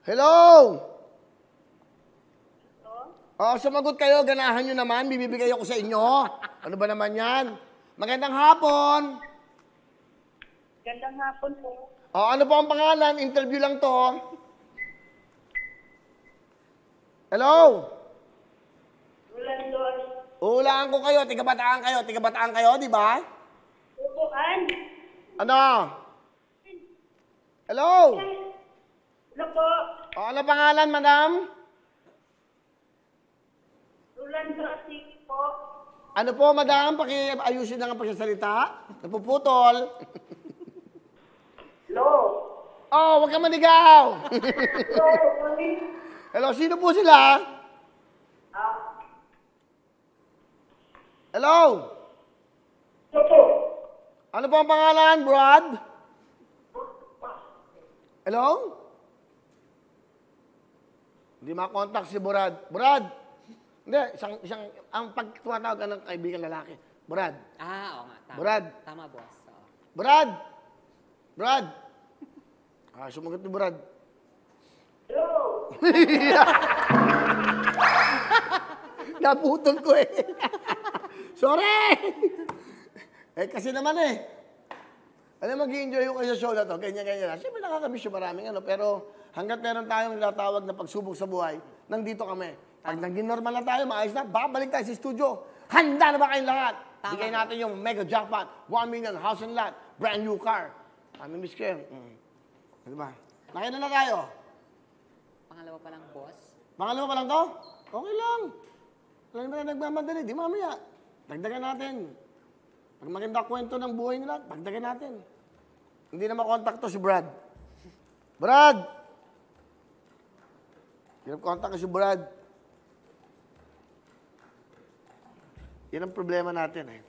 Hello? Oh, sumagot kayo, ganahan nyo naman, bibibigay ako sa inyo. Ano ba naman yan? Magandang hapon. Gandang hapon po. Oh, ano po ang pangalan? Interview lang to. Hello? Rolando. Uulaan ko kayo, tiga-bataan kayo, di ba? Upuan. Ano? Hello? Ano po? Oh, ano pangalan, madam? Rolando City po. Ano po, madam? Pakiayusin lang ang pagsasalita. Napuputol. Hello. Oh, huwag kang manigaw. Hello. Hello, sino po sila? Hello? Ano po? Ano po ang pangalan, Brad? Hello? Hindi makontak si Brad. Brad! Hindi, ang pagtumatawag ka ng kaibigan lalaki. Brad. Oo nga, tama. Brad. Tama, boss. Oo. Brad! Brad! Sumagot ni Brad. Hello. Naputol ko eh. Sorry! Kasi naman alam, mag-i-enjoy yung kayo sa show na to, ganyan-ganyan. Siyempre nakakamiss yung maraming pero hanggat meron tayong nilatawag na pagsubok sa buhay, nandito kami. Pag naging normal na tayo, maayos na, babalik tayo sa studio. Handa na ba kayong lahat? Bigay natin yung mega jackpot, 1 million, house and lot, brand new car. Miss ko yun. Ano ba? Nakita na tayo. Pangalawa pa lang, boss. Pangalawa pa lang to? Okay lang. Alam mo na nagmamadali, di mamaya. Dagdagan natin. Pag maganda kwento ng buhay nila, dagdagan natin. Hindi na makontakto si Brad. Brad! Hirap kontak si Brad. Yan ang problema natin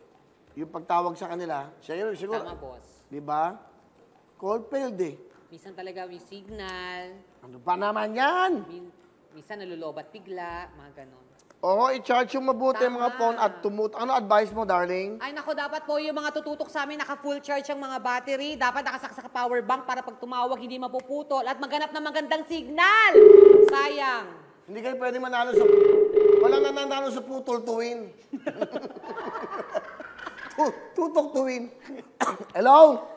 Yung pagtawag sa kanila, siya yun, siguro. Tama, boss. Di ba? Call failed Minsan talaga yung signal. Ano ba naman yan? Minsan nalulobat bigla, mga ganon. Oo, i-charge yung mabuti Tama. mga phone at Ano advice mo, darling? Ay, nako, dapat po yung mga tututok sa amin, naka-full charge ang mga battery. Dapat nakasaksak power bank para pag tumawag, hindi mapuputol. At maghanap ng magandang signal. Sayang. Hindi kayo pwede manalo sa... Walang nananalo sa putol tuwin. Tutok tuwin. Hello?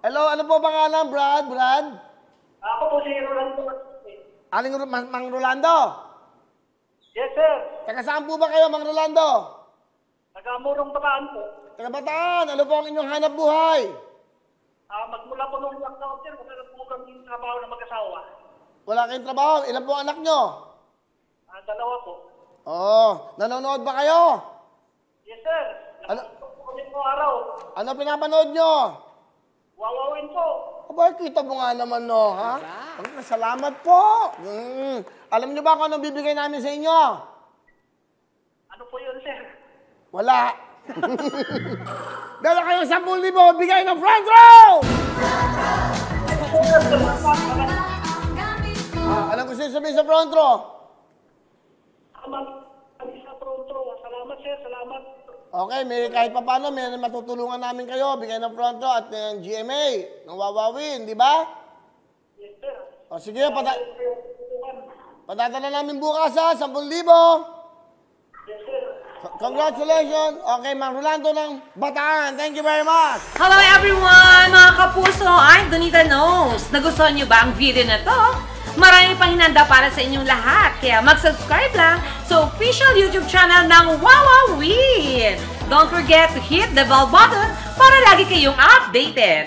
Hello, ano po pangalan, Brad? Brad? Ako po si Rolando. Aling Mang Rolando? Yes, sir. Taga saan po ba kayo, Mang Rolando? Taga-Murong Bataan po. Taga Bataan. Ano po ang inyong hanap buhay? Magmula po nung lockdown, sir, wala po kami trabaho na mag-asawa. Wala kayong trabaho. Ilan po ang anak nyo? Dalawa po. Nanonood ba kayo? Yes, sir. Ano? Nakapagod po kami po araw. Ano pinapanood nyo? Wawawin po. Aba, kita mo nga naman, no, ha? Diba? Salamat po. Alam nyo ba kung anong bibigay namin sa inyo? Ano po yun, sir? Wala. Dala kayong 10,000, bigay ng front row! Alam ko siya sabihin sa front row. Salamat sa pronto. Salamat, sir. Salamat. Okay, kahit pa paano, may matutulungan namin kayo. Bigay ng front row at ng GMA, ng Wawawin, di ba? Yes, sir. O sige, padadala namin bukas 10,000. Yes, sir. Congratulations. Okay, Mang Rolando ng Bataan. Thank you very much. Hello everyone! Mga kapuso, I'm Donita Knows. Nagustuhan niyo ba ang video na to? Marami pang hinanda para sa inyong lahat. Kaya mag-subscribe lang sa official YouTube channel ng Wawawin. Don't forget to hit the bell button para lagi kayong updated.